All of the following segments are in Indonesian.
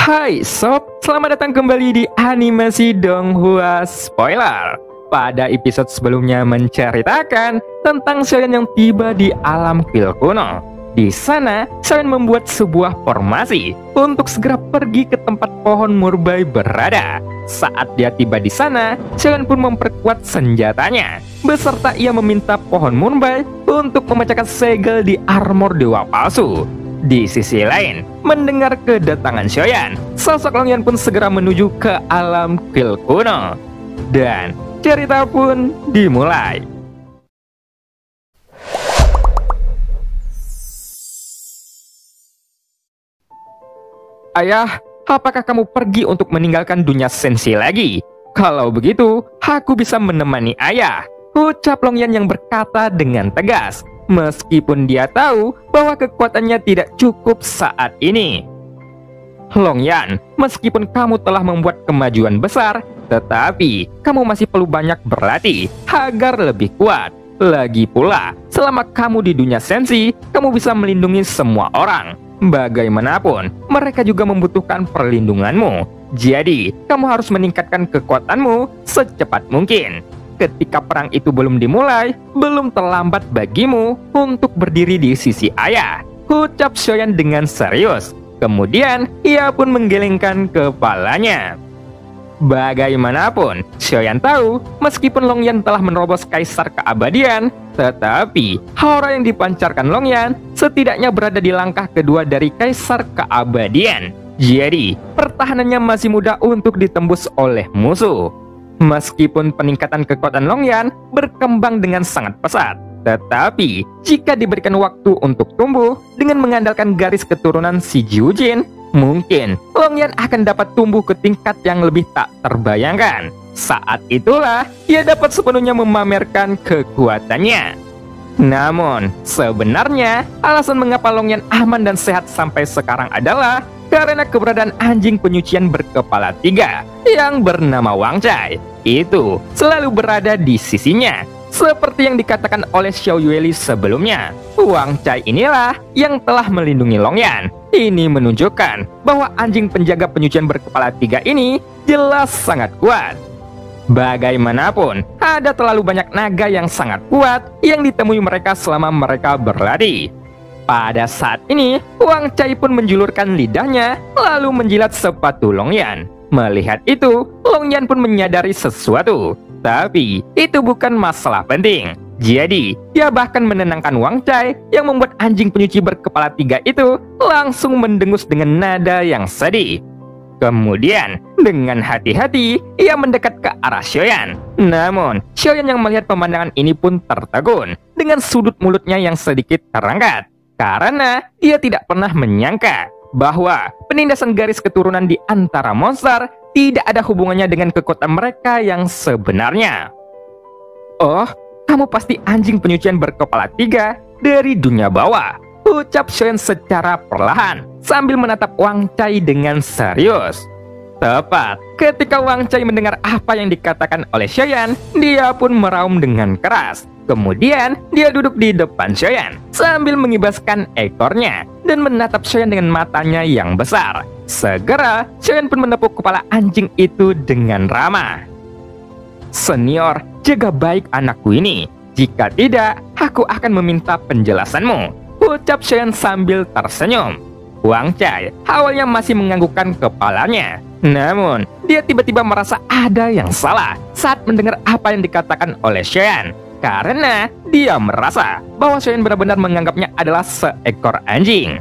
Hai sob, selamat datang kembali di Animasi Donghua Spoiler. Pada episode sebelumnya menceritakan tentang Xiaoyan yang tiba di alam kuil kuno. Di sana, Xiaoyan membuat sebuah formasi untuk segera pergi ke tempat pohon Murbei berada. Saat dia tiba di sana, Xiaoyan pun memperkuat senjatanya, beserta ia meminta pohon Murbei untuk memecahkan segel di armor dewa palsu. Di sisi lain, mendengar kedatangan Xiaoyan, sosok Longyan pun segera menuju ke alam kuil kuno. Dan cerita pun dimulai. Ayah, apakah kamu pergi untuk meninggalkan dunia sensi lagi? Kalau begitu, aku bisa menemani ayah, ucap Longyan yang berkata dengan tegas. Meskipun dia tahu bahwa kekuatannya tidak cukup saat ini. Longyan, meskipun kamu telah membuat kemajuan besar, tetapi kamu masih perlu banyak berlatih agar lebih kuat. Lagi pula, selama kamu di dunia sensi, kamu bisa melindungi semua orang. Bagaimanapun, mereka juga membutuhkan perlindunganmu. Jadi, kamu harus meningkatkan kekuatanmu secepat mungkin. Ketika perang itu belum dimulai, belum terlambat bagimu untuk berdiri di sisi ayah, ucap Xiaoyan dengan serius. Kemudian, ia pun menggelengkan kepalanya. Bagaimanapun, Xiaoyan tahu, meskipun Longyan telah menerobos kaisar keabadian, tetapi aura yang dipancarkan Longyan setidaknya berada di langkah kedua dari kaisar keabadian. Jadi, pertahanannya masih mudah untuk ditembus oleh musuh. Meskipun peningkatan kekuatan Longyan berkembang dengan sangat pesat, tetapi jika diberikan waktu untuk tumbuh dengan mengandalkan garis keturunan si Jiujin, mungkin Longyan akan dapat tumbuh ke tingkat yang lebih tak terbayangkan. Saat itulah ia dapat sepenuhnya memamerkan kekuatannya. Namun, sebenarnya alasan mengapa Longyan aman dan sehat sampai sekarang adalah karena keberadaan anjing penyucian berkepala 3 yang bernama Wang Cai itu selalu berada di sisinya. Seperti yang dikatakan oleh Xiao Yueli sebelumnya, Wang Cai inilah yang telah melindungi Longyan. Ini menunjukkan bahwa anjing penjaga penyucian berkepala 3 ini jelas sangat kuat. Bagaimanapun, ada terlalu banyak naga yang sangat kuat yang ditemui mereka selama mereka berlari. Pada saat ini, Wang Cai pun menjulurkan lidahnya, lalu menjilat sepatu Longyan. Melihat itu, Longyan pun menyadari sesuatu. Tapi, itu bukan masalah penting. Jadi, dia bahkan menenangkan Wang Cai yang membuat anjing penyuci berkepala 3 itu langsung mendengus dengan nada yang sedih. Kemudian, dengan hati-hati, ia mendekat ke arah Xiaoyan. Namun, Xiaoyan yang melihat pemandangan ini pun tertegun dengan sudut mulutnya yang sedikit terangkat. Karena dia tidak pernah menyangka bahwa penindasan garis keturunan di antara monster tidak ada hubungannya dengan kekuatan mereka yang sebenarnya. Oh, kamu pasti anjing penyucian berkepala 3 dari dunia bawah, ucap Xiaoyan secara perlahan sambil menatap Wang Cai dengan serius. Tepat ketika Wang Cai mendengar apa yang dikatakan oleh Xiaoyan, dia pun meraung dengan keras. Kemudian, dia duduk di depan Xiaoyan sambil mengibaskan ekornya dan menatap Xiaoyan dengan matanya yang besar. Segera, Xiaoyan pun menepuk kepala anjing itu dengan ramah. Senior, jaga baik anakku ini. Jika tidak, aku akan meminta penjelasanmu, ucap Xiaoyan sambil tersenyum. Wang Cai awalnya masih menganggukkan kepalanya. Namun, dia tiba-tiba merasa ada yang salah saat mendengar apa yang dikatakan oleh Xiaoyan. Karena dia merasa bahwa Xiaoyan benar-benar menganggapnya adalah seekor anjing.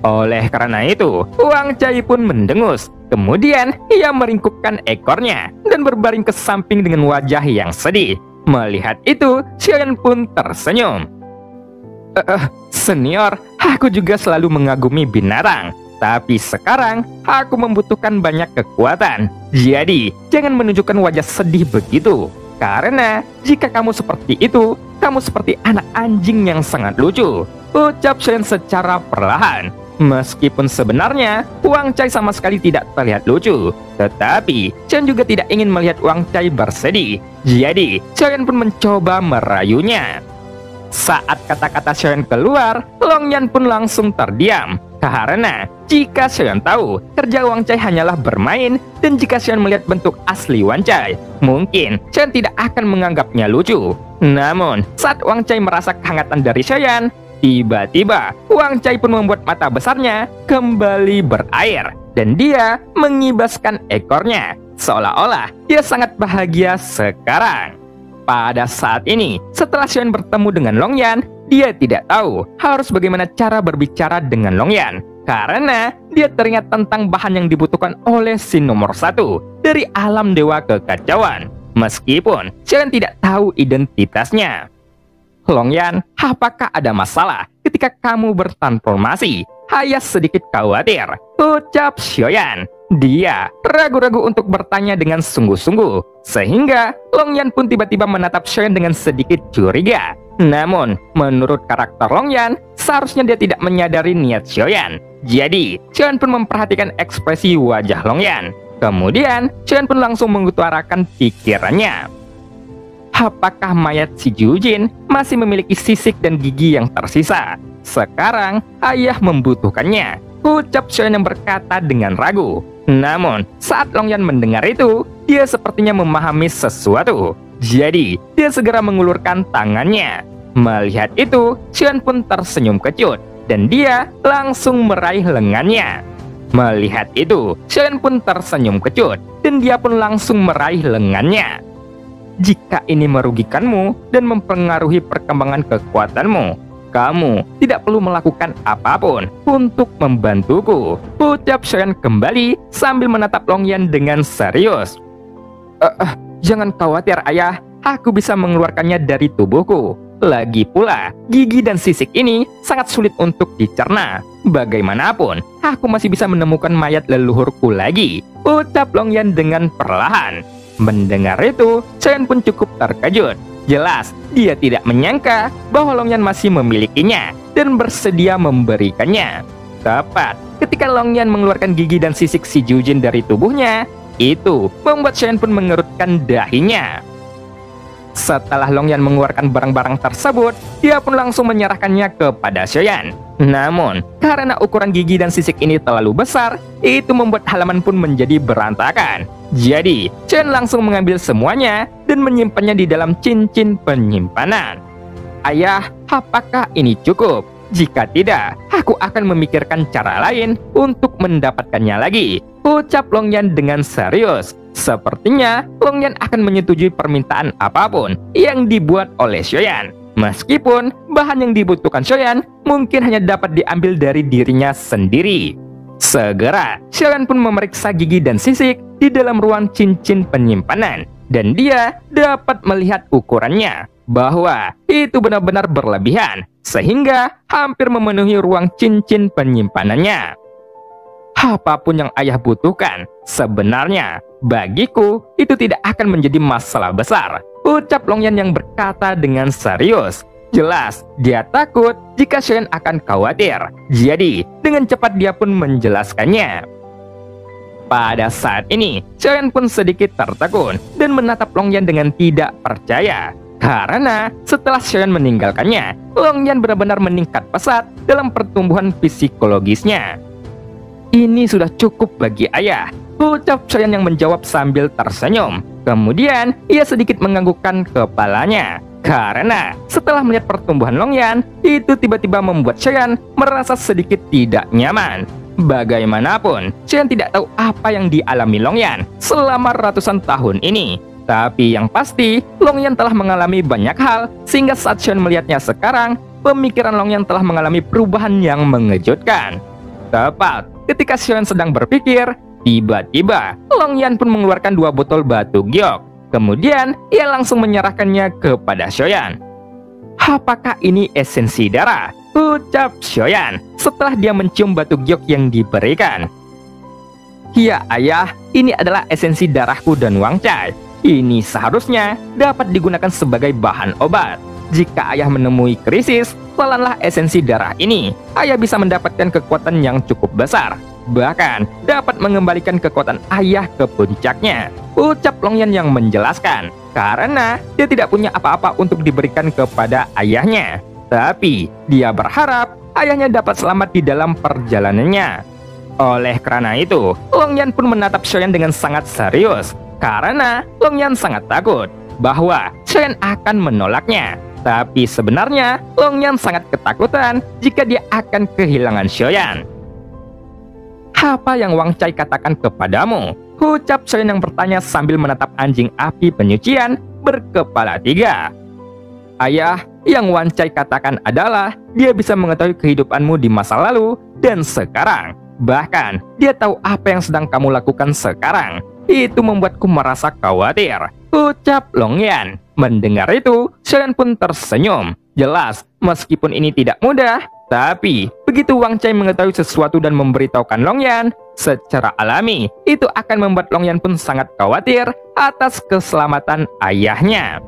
Oleh karena itu, Wang Cai pun mendengus. Kemudian, ia meringkukkan ekornya dan berbaring ke samping dengan wajah yang sedih. Melihat itu, Xiaoyan pun tersenyum. Senior, aku juga selalu mengagumi binatang. Tapi sekarang, aku membutuhkan banyak kekuatan. Jadi, jangan menunjukkan wajah sedih begitu. Karena jika kamu seperti itu, kamu seperti anak anjing yang sangat lucu, ucap Xiaoyan secara perlahan. Meskipun sebenarnya Wang Cai sama sekali tidak terlihat lucu, tetapi Xiaoyan juga tidak ingin melihat Wang Cai bersedih. Jadi, Xiaoyan pun mencoba merayunya. Saat kata-kata Xiaoyan keluar, Longyan pun langsung terdiam. Karena jika Xiaoyan tahu kerja Wang Cai hanyalah bermain, dan jika Xiaoyan melihat bentuk asli Wang Cai, mungkin Xiaoyan tidak akan menganggapnya lucu. Namun, saat Wang Cai merasa kehangatan dari Xiaoyan, tiba-tiba Wang Cai pun membuat mata besarnya kembali berair, dan dia mengibaskan ekornya, seolah-olah dia sangat bahagia sekarang. Pada saat ini, setelah Xiaoyan bertemu dengan Long Yan, dia tidak tahu harus bagaimana cara berbicara dengan Long Yan, karena dia teringat tentang bahan yang dibutuhkan oleh si nomor 1 dari alam dewa kekacauan, meskipun Xiaoyan tidak tahu identitasnya. Long Yan, apakah ada masalah ketika kamu bertransformasi? Ayah sedikit khawatir, ucap Xiaoyan. Dia ragu-ragu untuk bertanya dengan sungguh-sungguh, sehingga Long Yan pun tiba-tiba menatap Xiaoyan dengan sedikit curiga. Namun, menurut karakter Long Yan, seharusnya dia tidak menyadari niat Xiaoyan. Jadi, Xiaoyan pun memperhatikan ekspresi wajah Long Yan. Kemudian, Xiaoyan pun langsung mengutarakan pikirannya. Apakah mayat si Jujin masih memiliki sisik dan gigi yang tersisa? Sekarang, ayah membutuhkannya, ucap Xiaoyan yang berkata dengan ragu. Namun, saat Long Yan mendengar itu, dia sepertinya memahami sesuatu. Jadi, dia segera mengulurkan tangannya. Melihat itu, Xiaoyan pun tersenyum kecut, dan dia langsung meraih lengannya. Melihat itu, Xiaoyan pun tersenyum kecut, dan dia pun langsung meraih lengannya. Jika ini merugikanmu dan mempengaruhi perkembangan kekuatanmu, kamu tidak perlu melakukan apapun untuk membantuku, ucap Xiaoyan kembali sambil menatap Long Yan dengan serius. Jangan khawatir ayah, aku bisa mengeluarkannya dari tubuhku. Lagi pula, gigi dan sisik ini sangat sulit untuk dicerna. Bagaimanapun, aku masih bisa menemukan mayat leluhurku lagi, ucap Long Yan dengan perlahan. Mendengar itu, Xiaoyan pun cukup terkejut. Jelas, dia tidak menyangka bahwa Long Yan masih memilikinya dan bersedia memberikannya. Tepat ketika Long Yan mengeluarkan gigi dan sisik si Jujin dari tubuhnya, itu membuat Xiaoyan pun mengerutkan dahinya. Setelah Long Yan mengeluarkan barang-barang tersebut, dia pun langsung menyerahkannya kepada Xiaoyan. Namun, karena ukuran gigi dan sisik ini terlalu besar, itu membuat halaman pun menjadi berantakan. Jadi, Xiaoyan langsung mengambil semuanya dan menyimpannya di dalam cincin penyimpanan. Ayah, apakah ini cukup? Jika tidak, aku akan memikirkan cara lain untuk mendapatkannya lagi, ucap Long Yan dengan serius. Sepertinya Long Yan akan menyetujui permintaan apapun yang dibuat oleh Xiaoyan, meskipun bahan yang dibutuhkan Xiaoyan mungkin hanya dapat diambil dari dirinya sendiri. Segera, Xiaoyan pun memeriksa gigi dan sisik di dalam ruang cincin penyimpanan, dan dia dapat melihat ukurannya, bahwa itu benar-benar berlebihan, sehingga hampir memenuhi ruang cincin penyimpanannya. Apapun yang ayah butuhkan, sebenarnya bagiku itu tidak akan menjadi masalah besar, ucap Long Yan yang berkata dengan serius. Jelas, dia takut jika Xiaoyan akan khawatir. Jadi, dengan cepat dia pun menjelaskannya. Pada saat ini, Xiaoyan pun sedikit tertegun dan menatap Long Yan dengan tidak percaya. Karena setelah Xiaoyan meninggalkannya, Long Yan benar-benar meningkat pesat dalam pertumbuhan psikologisnya. Ini sudah cukup bagi ayah, ucap Xiaoyan yang menjawab sambil tersenyum. Kemudian, ia sedikit menganggukkan kepalanya. Karena setelah melihat pertumbuhan Long Yan, itu tiba-tiba membuat Xiaoyan merasa sedikit tidak nyaman. Bagaimanapun, Xiaoyan tidak tahu apa yang dialami Long Yan selama ratusan tahun ini. Tapi yang pasti, Long Yan telah mengalami banyak hal, sehingga saat Xiaoyan melihatnya sekarang, pemikiran Long Yan telah mengalami perubahan yang mengejutkan. Tepat ketika Xiaoyan sedang berpikir, tiba-tiba Long Yan pun mengeluarkan 2 botol batu giok. Kemudian, ia langsung menyerahkannya kepada Xiaoyan. Apakah ini esensi darah? Ucap Xiaoyan setelah dia mencium batu giok yang diberikan. Ya ayah, ini adalah esensi darahku dan Wang Cai. Ini seharusnya dapat digunakan sebagai bahan obat. Jika ayah menemui krisis, telanlah esensi darah ini. Ayah bisa mendapatkan kekuatan yang cukup besar, bahkan dapat mengembalikan kekuatan ayah ke puncaknya, ucap Long Yan yang menjelaskan. Karena dia tidak punya apa-apa untuk diberikan kepada ayahnya. Tapi dia berharap ayahnya dapat selamat di dalam perjalanannya. Oleh karena itu, Longyan pun menatap Xiaoyan dengan sangat serius. Karena Longyan sangat takut bahwa Xiaoyan akan menolaknya. Tapi sebenarnya Longyan sangat ketakutan jika dia akan kehilangan Xiaoyan. "Apa yang Wang Cai katakan kepadamu?" ucap Xiaoyan yang bertanya sambil menatap anjing api penyucian berkepala 3. "Ayah, yang Wan Cai katakan adalah dia bisa mengetahui kehidupanmu di masa lalu dan sekarang. Bahkan, dia tahu apa yang sedang kamu lakukan sekarang. Itu membuatku merasa khawatir," ucap Longyan. Mendengar itu, Xiaoyan pun tersenyum. Jelas, meskipun ini tidak mudah, tapi begitu Wang Cai mengetahui sesuatu dan memberitahukan Longyan, secara alami, itu akan membuat Longyan pun sangat khawatir atas keselamatan ayahnya.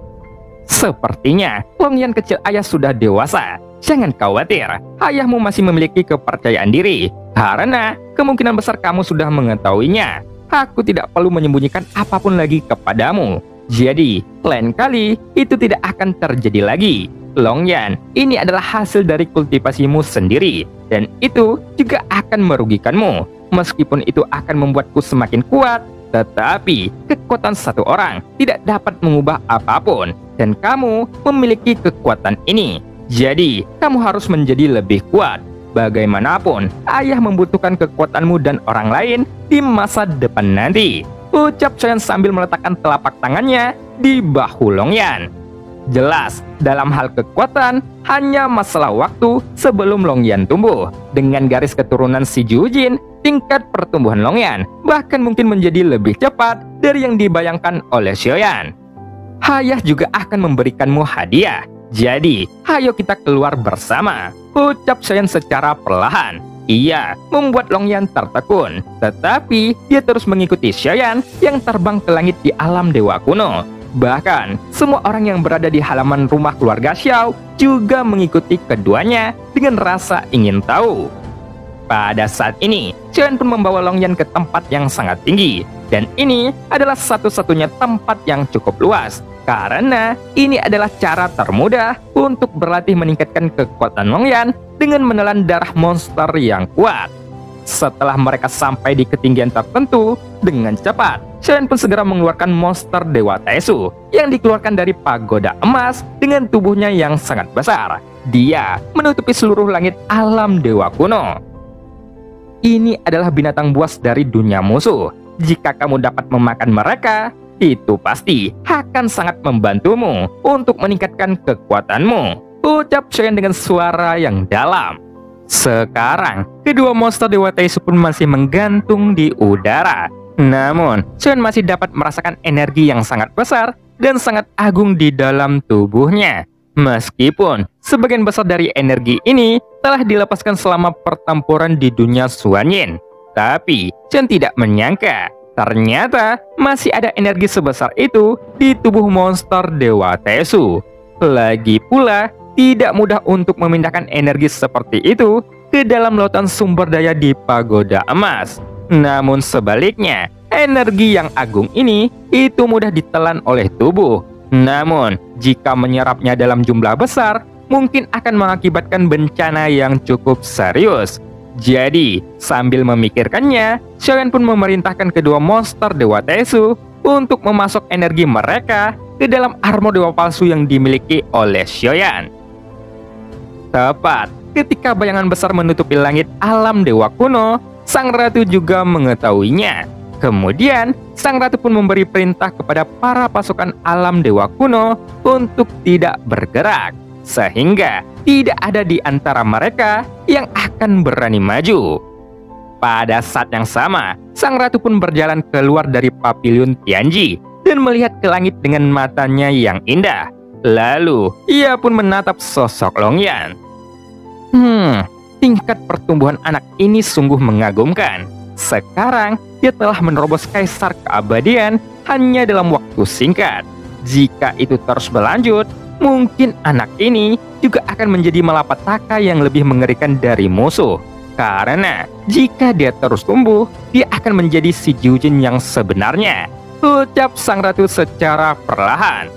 "Sepertinya Longyan kecil ayah sudah dewasa. Jangan khawatir, ayahmu masih memiliki kepercayaan diri. Karena kemungkinan besar kamu sudah mengetahuinya. Aku tidak perlu menyembunyikan apapun lagi kepadamu. Jadi, lain kali itu tidak akan terjadi lagi. Longyan, ini adalah hasil dari kultivasimu sendiri. Dan itu juga akan merugikanmu. Meskipun itu akan membuatku semakin kuat, tetapi kekuatan satu orang tidak dapat mengubah apapun. Dan kamu memiliki kekuatan ini. Jadi, kamu harus menjadi lebih kuat. Bagaimanapun, ayah membutuhkan kekuatanmu dan orang lain di masa depan nanti," ucap Xiaoyan sambil meletakkan telapak tangannya di bahu Longyan. Jelas, dalam hal kekuatan, hanya masalah waktu sebelum Longyan tumbuh. Dengan garis keturunan si Jujin, tingkat pertumbuhan Longyan bahkan mungkin menjadi lebih cepat dari yang dibayangkan oleh Xiaoyan. "Ayah juga akan memberikanmu hadiah. Jadi, ayo kita keluar bersama," ucap Xiaoyan secara perlahan. Ia membuat Longyan tertekun, tetapi dia terus mengikuti Xiaoyan yang terbang ke langit di alam dewa kuno. Bahkan, semua orang yang berada di halaman rumah keluarga Xiao juga mengikuti keduanya dengan rasa ingin tahu. Pada saat ini, Xiaoyan pun membawa Longyan ke tempat yang sangat tinggi. Dan ini adalah satu-satunya tempat yang cukup luas. Karena ini adalah cara termudah untuk berlatih meningkatkan kekuatan Longyan dengan menelan darah monster yang kuat. Setelah mereka sampai di ketinggian tertentu, dengan cepat, Xiaoyan pun segera mengeluarkan monster Dewa Taesu yang dikeluarkan dari pagoda emas dengan tubuhnya yang sangat besar. Dia menutupi seluruh langit alam dewa kuno. "Ini adalah binatang buas dari dunia musuh. Jika kamu dapat memakan mereka, itu pasti akan sangat membantumu untuk meningkatkan kekuatanmu," ucap Xiaoyan dengan suara yang dalam. Sekarang, kedua monster Dewa Taesu pun masih menggantung di udara. Namun, Xiaoyan masih dapat merasakan energi yang sangat besar dan sangat agung di dalam tubuhnya. Meskipun sebagian besar dari energi ini telah dilepaskan selama pertempuran di dunia Xuanyin, tapi Xiaoyan tidak menyangka ternyata masih ada energi sebesar itu di tubuh monster Dewa Taesu. Lagi pula, tidak mudah untuk memindahkan energi seperti itu ke dalam lautan sumber daya di pagoda emas. Namun sebaliknya, energi yang agung ini itu mudah ditelan oleh tubuh. Namun, jika menyerapnya dalam jumlah besar, mungkin akan mengakibatkan bencana yang cukup serius. Jadi, sambil memikirkannya, Xiaoyan pun memerintahkan kedua monster Dewa Taesu untuk memasok energi mereka ke dalam armor dewa palsu yang dimiliki oleh Xiaoyan. Tepat ketika bayangan besar menutupi langit alam dewa kuno, sang ratu juga mengetahuinya. Kemudian, sang ratu pun memberi perintah kepada para pasukan alam dewa kuno untuk tidak bergerak, sehingga tidak ada di antara mereka yang akan berani maju. Pada saat yang sama, sang ratu pun berjalan keluar dari pavilion Tianji dan melihat ke langit dengan matanya yang indah. Lalu, ia pun menatap sosok Longyan. Tingkat pertumbuhan anak ini sungguh mengagumkan. Sekarang, dia telah menerobos kaisar keabadian hanya dalam waktu singkat. Jika itu terus berlanjut, mungkin anak ini juga akan menjadi malapetaka yang lebih mengerikan dari musuh. Karena jika dia terus tumbuh, dia akan menjadi si Jujin yang sebenarnya, ucap sang ratu secara perlahan.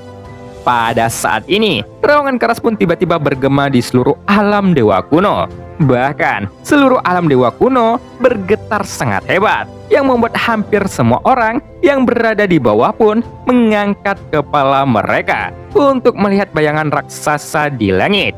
Pada saat ini, raungan keras pun tiba-tiba bergema di seluruh alam dewa kuno. Bahkan, seluruh alam dewa kuno bergetar sangat hebat, yang membuat hampir semua orang yang berada di bawah pun mengangkat kepala mereka untuk melihat bayangan raksasa di langit.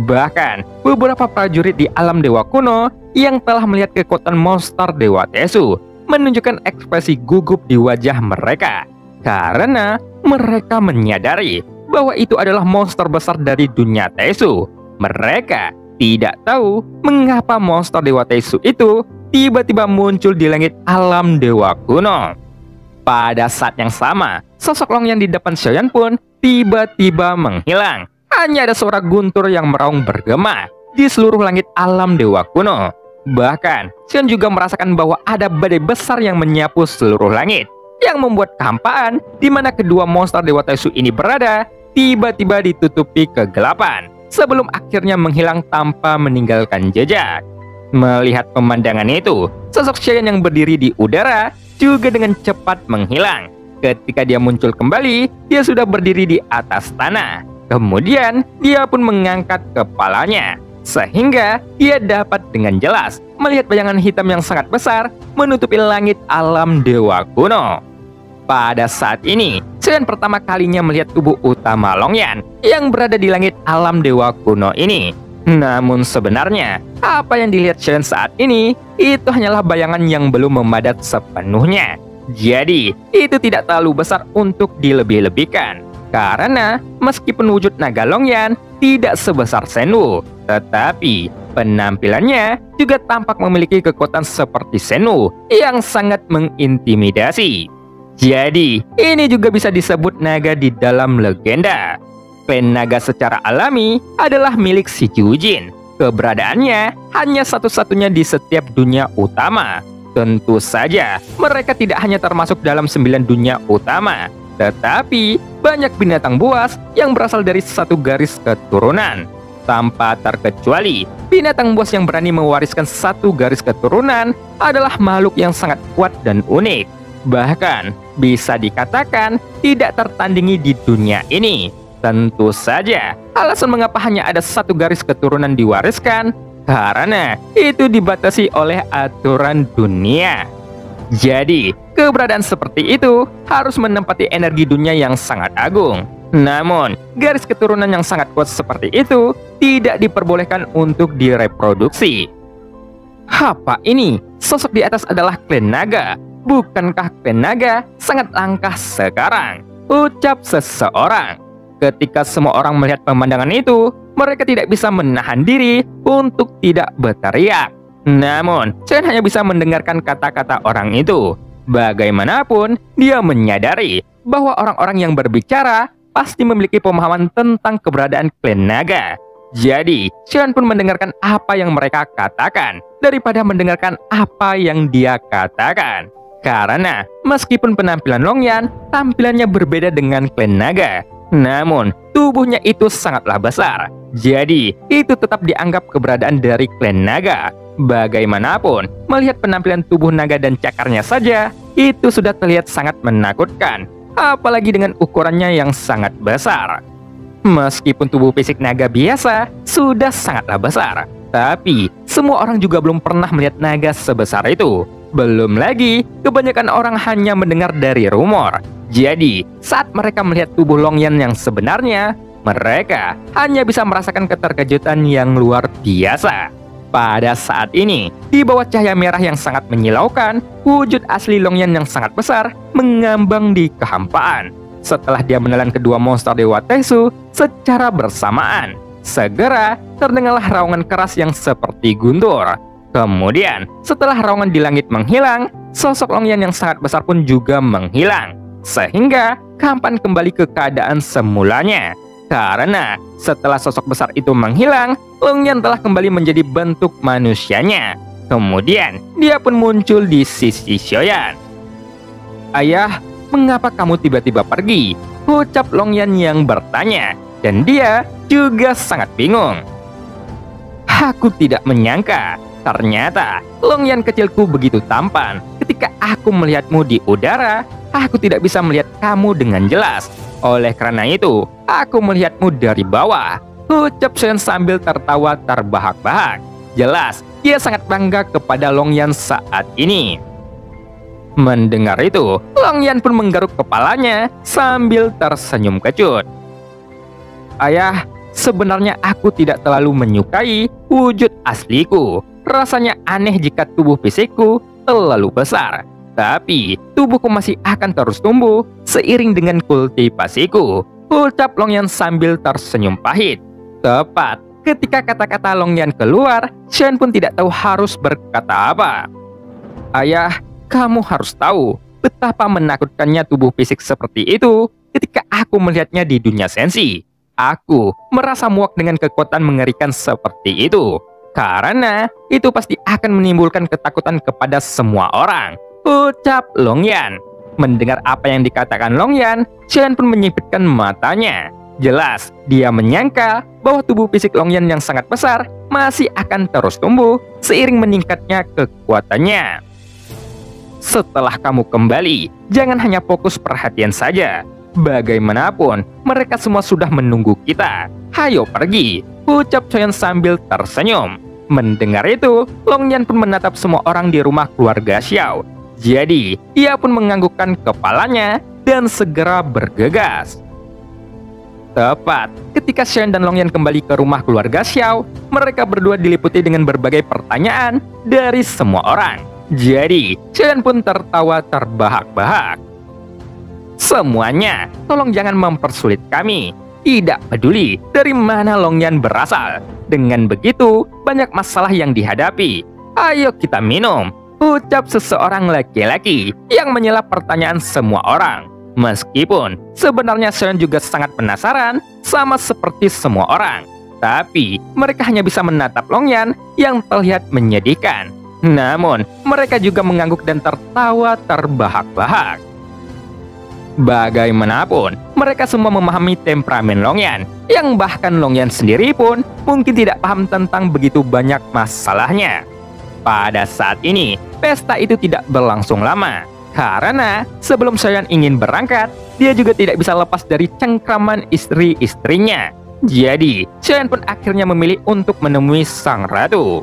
Bahkan, beberapa prajurit di alam dewa kuno yang telah melihat kekuatan monster Dewa Tesu menunjukkan ekspresi gugup di wajah mereka, karena mereka menyadari bahwa itu adalah monster besar dari dunia Tesu. Mereka tidak tahu mengapa monster Dewa Tesu itu tiba-tiba muncul di langit alam dewa kuno. Pada saat yang sama, sosok Longyan di depan Xiaoyan pun tiba-tiba menghilang. Hanya ada suara guntur yang meraung bergema di seluruh langit alam dewa kuno. Bahkan, Xiaoyan juga merasakan bahwa ada badai besar yang menyapu seluruh langit, yang membuat kehampaan di mana kedua monster Dewa Tesu ini berada tiba-tiba ditutupi kegelapan sebelum akhirnya menghilang tanpa meninggalkan jejak. Melihat pemandangan itu, sosok Xiaoyan yang berdiri di udara juga dengan cepat menghilang. Ketika dia muncul kembali, dia sudah berdiri di atas tanah. Kemudian, dia pun mengangkat kepalanya, sehingga dia dapat dengan jelas melihat bayangan hitam yang sangat besar menutupi langit alam dewa kuno. Pada saat ini, Xiaoyan pertama kalinya melihat tubuh utama Longyan yang berada di langit alam dewa kuno ini. Namun sebenarnya, apa yang dilihat Xiaoyan saat ini, itu hanyalah bayangan yang belum memadat sepenuhnya. Jadi, itu tidak terlalu besar untuk dilebih-lebihkan. Karena, meskipun wujud naga Longyan tidak sebesar Shenwu, tetapi penampilannya juga tampak memiliki kekuatan seperti Shenwu yang sangat mengintimidasi. Jadi, ini juga bisa disebut naga di dalam legenda. Klan naga secara alami adalah milik si Jujin. Keberadaannya hanya satu-satunya di setiap dunia utama. Tentu saja, mereka tidak hanya termasuk dalam 9 dunia utama, tetapi banyak binatang buas yang berasal dari satu garis keturunan. Tanpa terkecuali, binatang buas yang berani mewariskan satu garis keturunan adalah makhluk yang sangat kuat dan unik. Bahkan, bisa dikatakan tidak tertandingi di dunia ini. Tentu saja, alasan mengapa hanya ada satu garis keturunan diwariskan, karena itu dibatasi oleh aturan dunia. Jadi, keberadaan seperti itu harus menempati energi dunia yang sangat agung. Namun, garis keturunan yang sangat kuat seperti itu tidak diperbolehkan untuk direproduksi. Apa ini? Sosok di atas adalah klan naga. Bukankah klan naga sangat langka sekarang? Ucap seseorang. Ketika semua orang melihat pemandangan itu, mereka tidak bisa menahan diri untuk tidak berteriak. Namun, Chen hanya bisa mendengarkan kata-kata orang itu. Bagaimanapun, dia menyadari bahwa orang-orang yang berbicara pasti memiliki pemahaman tentang keberadaan klan naga. Jadi, Chen pun mendengarkan apa yang mereka katakan daripada mendengarkan apa yang dia katakan. Karena meskipun penampilan Longyan tampilannya berbeda dengan klan naga, namun tubuhnya itu sangatlah besar. Jadi itu tetap dianggap keberadaan dari klan naga. Bagaimanapun, melihat penampilan tubuh naga dan cakarnya saja, itu sudah terlihat sangat menakutkan. Apalagi dengan ukurannya yang sangat besar. Meskipun tubuh fisik naga biasa sudah sangatlah besar, tapi semua orang juga belum pernah melihat naga sebesar itu. Belum lagi, kebanyakan orang hanya mendengar dari rumor. Jadi, saat mereka melihat tubuh Longyan yang sebenarnya, mereka hanya bisa merasakan keterkejutan yang luar biasa. Pada saat ini, di bawah cahaya merah yang sangat menyilaukan, wujud asli Longyan yang sangat besar mengambang di kehampaan. Setelah dia menelan kedua monster Dewa Tesu secara bersamaan, segera terdengarlah raungan keras yang seperti guntur. Kemudian, setelah raungan di langit menghilang, sosok Longyan yang sangat besar pun juga menghilang. Sehingga, kehampaan kembali ke keadaan semulanya. Karena, setelah sosok besar itu menghilang, Longyan telah kembali menjadi bentuk manusianya. Kemudian, dia pun muncul di sisi Xiaoyan. "Ayah, mengapa kamu tiba-tiba pergi?" ucap Longyan yang bertanya. Dan dia juga sangat bingung. "Aku tidak menyangka. Ternyata, Longyan kecilku begitu tampan. Ketika aku melihatmu di udara, aku tidak bisa melihat kamu dengan jelas. Oleh karena itu, aku melihatmu dari bawah, ucap Xiao Yan sambil tertawa terbahak-bahak. Jelas, dia sangat bangga kepada Long Yan saat ini. Mendengar itu, Long Yan pun menggaruk kepalanya sambil tersenyum kecut. Ayah, sebenarnya aku tidak terlalu menyukai wujud asliku. Rasanya aneh jika tubuh fisikku terlalu besar. Tapi, tubuhku masih akan terus tumbuh seiring dengan kultivasiku, ucap Long Yan sambil tersenyum pahit. Tepat ketika kata-kata Long Yan keluar, Xiao Yan pun tidak tahu harus berkata apa. Ayah, kamu harus tahu betapa menakutkannya tubuh fisik seperti itu ketika aku melihatnya di dunia sensi. Aku merasa muak dengan kekuatan mengerikan seperti itu, karena itu pasti akan menimbulkan ketakutan kepada semua orang, ucap Long Yan. Mendengar apa yang dikatakan Long Yan, Xiao Yan pun menyipitkan matanya. Jelas, dia menyangka bahwa tubuh fisik Long Yan yang sangat besar masih akan terus tumbuh seiring meningkatnya kekuatannya. Setelah kamu kembali, jangan hanya fokus perhatian saja. Bagaimanapun, mereka semua sudah menunggu kita. Hayo pergi, ucap Xiao Yan sambil tersenyum. Mendengar itu, Long Yan pun menatap semua orang di rumah keluarga Xiao. Jadi, ia pun menganggukkan kepalanya dan segera bergegas. Tepat ketika Xiao Yan dan Long Yan kembali ke rumah keluarga Xiao, mereka berdua diliputi dengan berbagai pertanyaan dari semua orang. Jadi, Xiao Yan pun tertawa terbahak-bahak. Semuanya, tolong jangan mempersulit kami. Tidak peduli dari mana Long Yan berasal. Dengan begitu, banyak masalah yang dihadapi. Ayo kita minum, ucap seseorang laki-laki yang menyela pertanyaan semua orang. Meskipun sebenarnya Xiao Yan juga sangat penasaran sama seperti semua orang. Tapi mereka hanya bisa menatap Long Yan yang terlihat menyedihkan. Namun, mereka juga mengangguk dan tertawa terbahak-bahak. Bagaimanapun, mereka semua memahami temperamen Long Yan, yang bahkan Long Yan sendiri pun mungkin tidak paham tentang begitu banyak masalahnya. Pada saat ini, pesta itu tidak berlangsung lama, karena sebelum Xiao Yan ingin berangkat, dia juga tidak bisa lepas dari cengkraman istri-istrinya. Jadi, Xiao Yan pun akhirnya memilih untuk menemui sang ratu.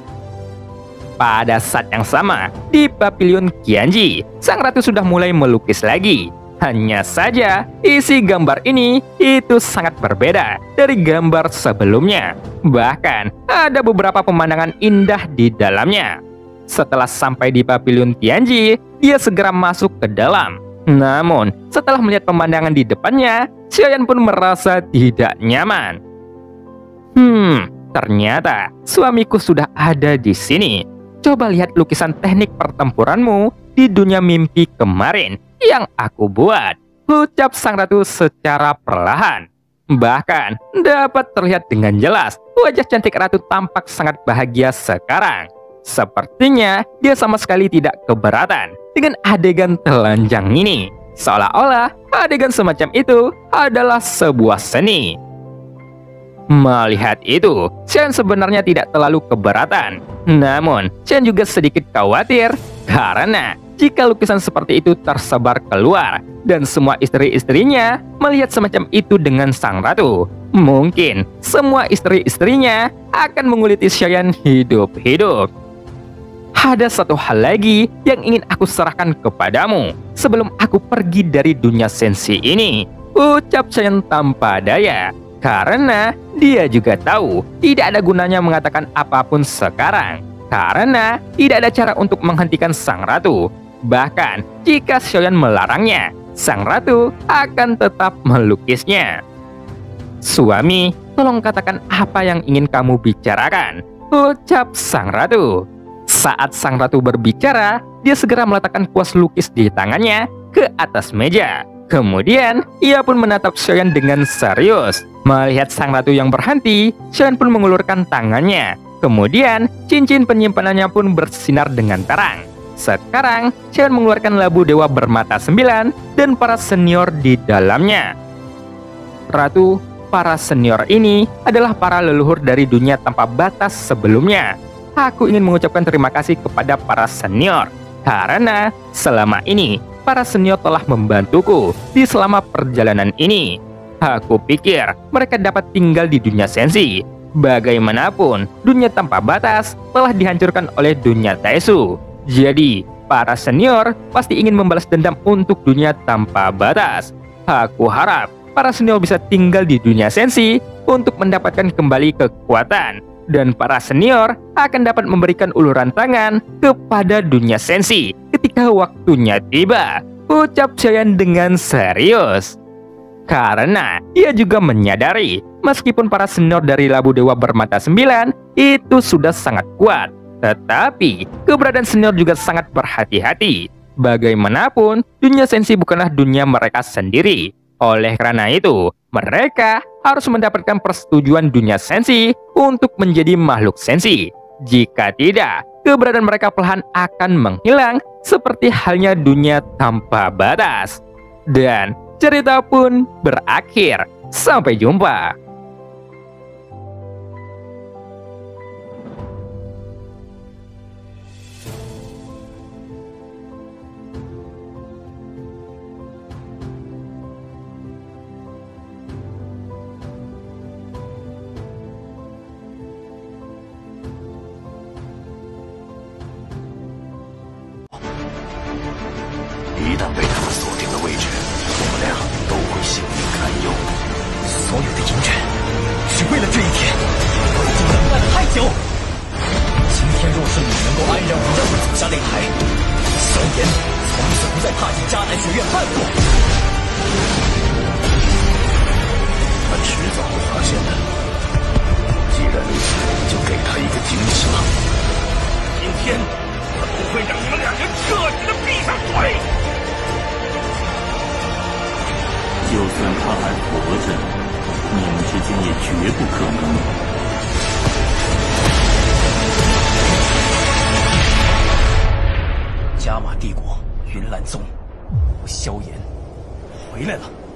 Pada saat yang sama, di pavilion Qianji, sang ratu sudah mulai melukis lagi. Hanya saja, isi gambar ini itu sangat berbeda dari gambar sebelumnya. Bahkan, ada beberapa pemandangan indah di dalamnya. Setelah sampai di pavilion Qianji, dia segera masuk ke dalam. Namun, setelah melihat pemandangan di depannya, Xiao Yan pun merasa tidak nyaman. Ternyata suamiku sudah ada di sini. Coba lihat lukisan teknik pertempuranmu di dunia mimpi kemarin yang aku buat, ucap sang ratu secara perlahan. Bahkan dapat terlihat dengan jelas wajah cantik ratu tampak sangat bahagia sekarang. Sepertinya dia sama sekali tidak keberatan dengan adegan telanjang ini. Seolah-olah adegan semacam itu adalah sebuah seni. Melihat itu, Xiao Yan sebenarnya tidak terlalu keberatan. Namun, Xiao Yan juga sedikit khawatir karena jika lukisan seperti itu tersebar keluar dan semua istri-istrinya melihat semacam itu dengan sang ratu, mungkin semua istri-istrinya akan menguliti Xiao Yan hidup-hidup. Ada satu hal lagi yang ingin aku serahkan kepadamu sebelum aku pergi dari dunia sensi ini, ucap Xiao Yan tanpa daya. Karena dia juga tahu tidak ada gunanya mengatakan apapun sekarang, karena tidak ada cara untuk menghentikan sang ratu. Bahkan jika Xiao Yan melarangnya, sang ratu akan tetap melukisnya. Suami, tolong katakan apa yang ingin kamu bicarakan, ucap sang ratu. Saat sang ratu berbicara, dia segera meletakkan kuas lukis di tangannya ke atas meja. Kemudian, ia pun menatap Xiao Yan dengan serius. Melihat sang ratu yang berhenti, Xiao Yan pun mengulurkan tangannya. Kemudian, cincin penyimpanannya pun bersinar dengan terang. Sekarang, Xiao Yan mengeluarkan labu dewa bermata 9 dan para senior di dalamnya. Ratu, para senior ini adalah para leluhur dari dunia tanpa batas sebelumnya. Aku ingin mengucapkan terima kasih kepada para senior, karena selama ini para senior telah membantuku di selama perjalanan ini. Aku pikir mereka dapat tinggal di dunia sensi. Bagaimanapun, dunia tanpa batas telah dihancurkan oleh dunia Taesu. Jadi, para senior pasti ingin membalas dendam untuk dunia tanpa batas. Aku harap para senior bisa tinggal di dunia sensi untuk mendapatkan kembali kekuatan. Dan para senior akan dapat memberikan uluran tangan kepada dunia sensi ketika waktunya tiba, ucap Giant dengan serius. Karena ia juga menyadari, meskipun para senior dari Labu Dewa Bermata 9 itu sudah sangat kuat, tetapi keberadaan senior juga sangat berhati-hati. Bagaimanapun, dunia sensi bukanlah dunia mereka sendiri. Oleh karena itu, mereka harus mendapatkan persetujuan dunia sensi untuk menjadi makhluk sensi. Jika tidak, keberadaan mereka perlahan akan menghilang seperti halnya dunia tanpa batas. Dan cerita pun berakhir. Sampai jumpa.加玛帝国云岚宗，萧炎回来了。